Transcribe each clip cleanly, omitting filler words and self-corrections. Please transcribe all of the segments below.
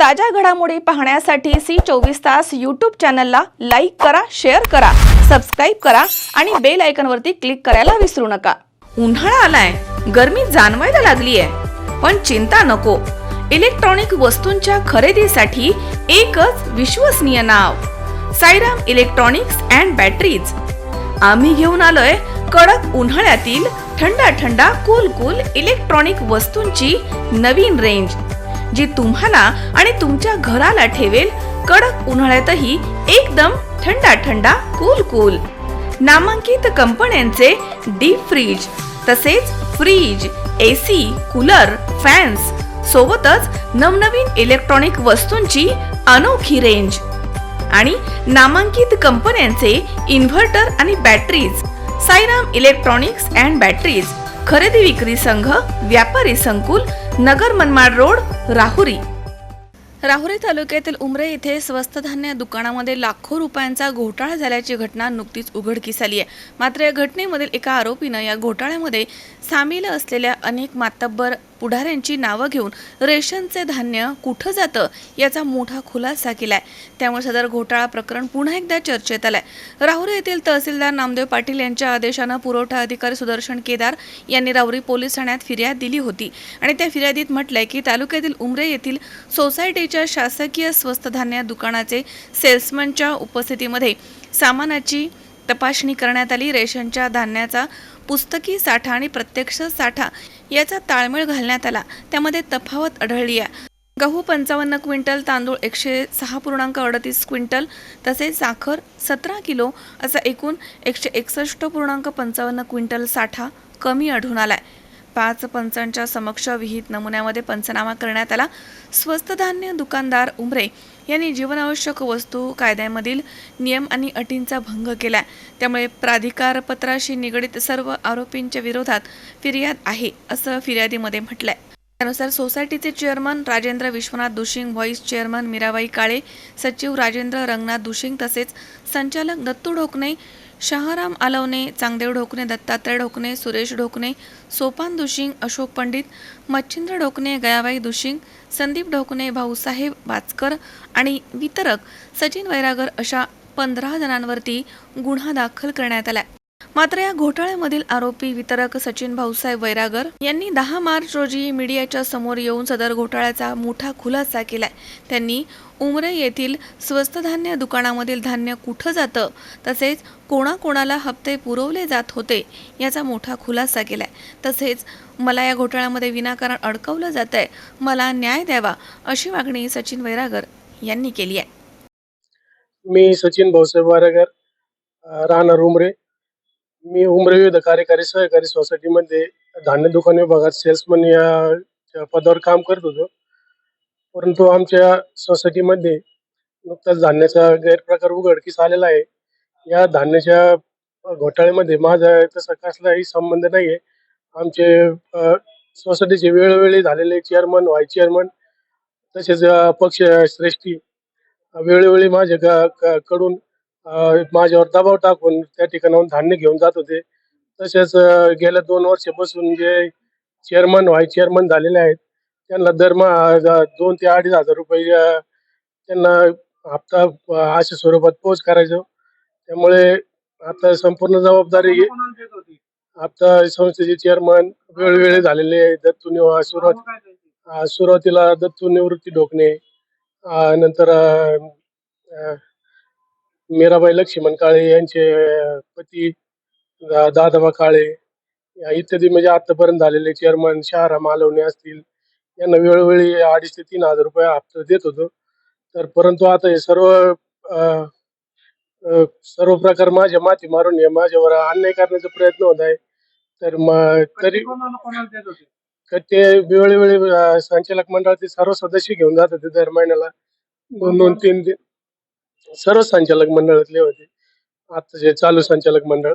ताज्या घडामोडी पाहण्यासाठी सी24 तास यूट्यूब चॅनलला लाईक करा, शेअर करा, सबस्क्राईब करा आणि बेल आयकॉनवरती क्लिक करायला विसरू नका। उन्हाळा आलाय, गरमी जाणवायला लागली आहे, पण चिंता नको। इलेक्ट्रॉनिक वस्तूंच्या खरेदीसाठी एकच विश्वसनीय नाव, साईराम इलेक्ट्रॉनिक्स अँड बॅटरीज। आम्ही घेऊन आलोय कडक उन्हाळ्यातील थंडा कूल इलेक्ट्रॉनिक वस्तूंची नवीन रेंज, जी तुम्हाला आणि तुमच्या घराला ठेवेल कडक उन्हाळ्यातही एकदम थंडा कूल। नामांकित कंपन्यांचे डीप फ्रीज, तसेच फ्रीज, एसी, कूलर, फॅन्स सोबतच नवनवीन इलेक्ट्रॉनिक वस्तूंची अनोखी रेंज आणि नामांकित कंपन्यांचे इन्व्हर्टर आणि batteries. Sairam electronics and batteries, खरेदी विक्री संघ, व्यापारी संकुल, नगर मनमाड रोड, राहुरी। राहुरी तालुक्यातील उमरे येथे स्वस्त धान्य दुकानामध्ये लाखो रुपयांचा घोटाळा झाल्याची घटना नुकतीच उघडकीस आली आहे। मात्र या घटनेमधील एका आरोपीनं या घोटाळ्यामध्ये सामील असलेल्या अनेक मातब्बर पुढाऱ्यांची नावं घेऊन रेशनचे धान्य कुठं जातं याचा मोठा खुलासा केलाय। त्यामुळे सदर घोटाळा प्रकरण पुन्हा एकदा चर्चेत आलंय। राहुरी येथील तहसीलदार नामदेव पाटील यांच्या आदेशानं पुरवठा अधिकारी सुदर्शन केदार यांनी राहुरी पोलीस ठाण्यात फिर्याद दिली होती आणि त्या फिर्यादीत म्हटलंय की तालुक्यातील उमरे येथील सोसायटीच्या शासकीय स्वस्त धान्य दुकानाचे सेल्समनच्या उपस्थितीमध्ये सामानाची तपासणी करण्यात आली। रेशनच्या धान्याचा पुस्तकी साठा आणि प्रत्यक्ष साठा याचा ताळमेळ घालण्यात आला। त्यामध्ये तफावत आढळली आहे। गहू 55 क्विंटल, तांदूळ 106.38 क्विंटल, तसेच साखर 17 किलो असा एकूण 161.55 क्विंटल साठा कमी आढळून आलाय। 5 पंचांच्या समक्ष विहित नमुन्यामध्ये पंचनामा करण्यात आला। स्वस्त धान्य दुकानदार उमरे यांनी जीवनावश्यक वस्तू कायद्यामधील नियम आणि अटींचा भंग केला, त्यामुळे प्राधिकार पत्राशी निगडित सर्व आरोपींच्या विरोधात फिर्याद आहे असं फिर्यादीमध्ये म्हटलंय। त्यानुसार सोसायटीचे chairman Rajendra Vishwanath Dushing, vice chairman Mirabai Kale, सचिव राजेंद्र रंगनाथ दुशिंग, तसेच संचालक दत्तू ढोकणे, शहाराम आलवणे, चांगदेव ढोकणे, दत्तात्रय ढोकणे, सुरेश ढोकणे, सोपान दुशिंग, अशोक पंडित, मच्छिंद्र ढोकणे, गयाबाई दुशिंग, संदीप ढोकणे, भाऊसाहेब वाचकर आणि वितरक सचिन वैरागर अशा 15 जणांवरती गुन्हा दाखल करण्यात आला। मात्र या घोटाळ्यामधील आरोपी वितरक सचिन भाऊसाहेब वैरागर यांनी 10 मार्च रोजी मीडियाच्या समोर येऊन सदर घोटाळ्याचा मोठा खुलासा केलाय। त्यांनी उमरे येथील स्वस्त धान्य दुकानामधील धान्य कुठं जातं, तसेच कोणाकोणाला हप्ते पुरवले जात होते याचा मोठा खुलासा केलाय। तसेच मला या घोटाळ्यामध्ये विनाकारण अडकवलं जातंय, मला न्याय द्यावा अशी मागणी सचिन वैरागर यांनी केली आहे। मी सचिन भाऊसाहेब वैरागर, राहणार उमरे। मी उमरे विविध कार्यकारी सहकारी सोसायटीमध्ये धान्य दुकान विभागात सेल्समन या पदावर काम करत होतो। परंतु आमच्या सोसायटीमध्ये नुकताच धान्याचा गैरप्रकार उघडकीस आलेला आहे। या धान्याच्या घोटाळ्यामध्ये माझा तसा कसलाही संबंध नाही आहे। आमचे सोसायटीचे वेळोवेळी झालेले चेअरमन, व्हाईस चेअरमन तसेच पक्ष श्रेष्ठी वेळोवेळी कडून माझ्यावर दबाव टाकून त्या ठिकाणाहून धान्य घेऊन जात होते। तसेच गेल्या 2 वर्षापासून जे चेअरमन, व्हाईस चेअरमन झालेले आहेत त्यांना दरमहा 2 ते 2.5 हजार रुपये त्यांना हप्ता अशा स्वरूपात पोच करायचो। त्यामुळे आता संपूर्ण जबाबदारी आता संस्थेचे चेअरमन वेळोवेळी झालेले सुरुवातीला दत्तू निवृत्ती ढोकणे, नंतर मीराबाई लक्ष्मण काळे यांचे पती दादाबा काळे इत्यादी म्हणजे आतापर्यंत झालेले चेअरमन शहाराम आलवणे असतील, यांना वेळोवेळी 2.5 ते 3 हजार रुपये हप्ता देत होतो। तर परंतु आता हे सर्व प्रकार माझ्या माथी मारून माझ्यावर अन्याय करण्याचा प्रयत्न होत आहे। तर तरी ते वेळोवेळी संचालक मंडळाचे सर्व सदस्य घेऊन जात होते। दर महिन्याला 2-3 सर्व संचालक मंडळातले होते, आता जे चालू संचालक मंडळ।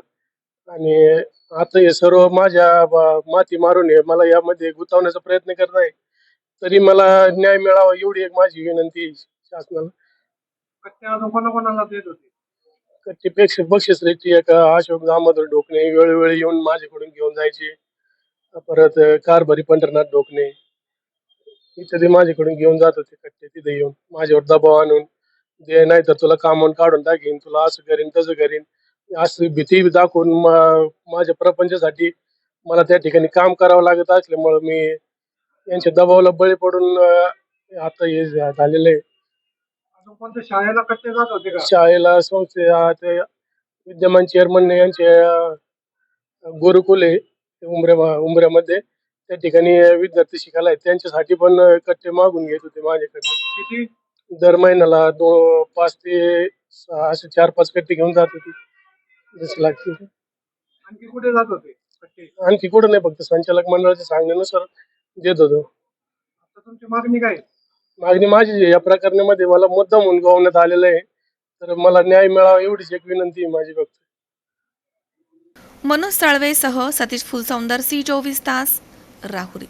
आणि आता हे सर्व माझ्या माथी मारून मला यामध्ये गुंतवण्याचा प्रयत्न करत आहे। तरी मला न्याय मिळावा एवढी एक माझी विनंती शासनाला। त्यापेक्षा बक्षीसरीची एक अशोक दामोदर ढोकणे वेळोवेळी येऊन माझ्याकडून घेऊन जायचे। परत कारभारी पंढरनाथ ढोकणे इत्यादी माझ्याकडून घेऊन जात होते कट्टे. तिथे येऊन माझ्यावर दबाव आणून दे, नाही तर तुला कामावून काढून टाकीन, तुला असं करीन तसं करीन, अशी भीती दाखवून माझ्या प्रपंचासाठी मला त्या ठिकाणी काम करावं लागत असल्यामुळं मी यांच्या दबावाला बळी पडून आता हे झालेलं आहे. अजून कोणत्या शाळेला कट्टे जात होते का? शाळेला ते विद्यमान चेअरमन यांचे गुरुकुल आहे ते उमऱ्यामध्ये, त्या ठिकाणी विद्यार्थी शिकायला आहेत, त्यांच्यासाठी पण कट्टे मागून घेत होते माझ्याकडनं. किती? दर महिन्याला 5 ते 6 असे 4-5 कट्टे घेऊन जात होते जसे लागतील ते. आणखी कुठे जात होते कट्टे? आणखी कुठं नाही, फक्त संचालक मंडळाच्या सांगण्यानुसार देत होतो. आता तुमची मागणी काय? मागणी माझी जी या प्रकरणामध्ये मला मुद्दाम म्हणून गोवण्यात आलेलं आहे, तर मला न्याय मिळावा एवढीच एक विनंती आहे माझी फक्त. मनोज साळवेसह सतीश फुलसौंदर, सी 24 तास, राहुरी.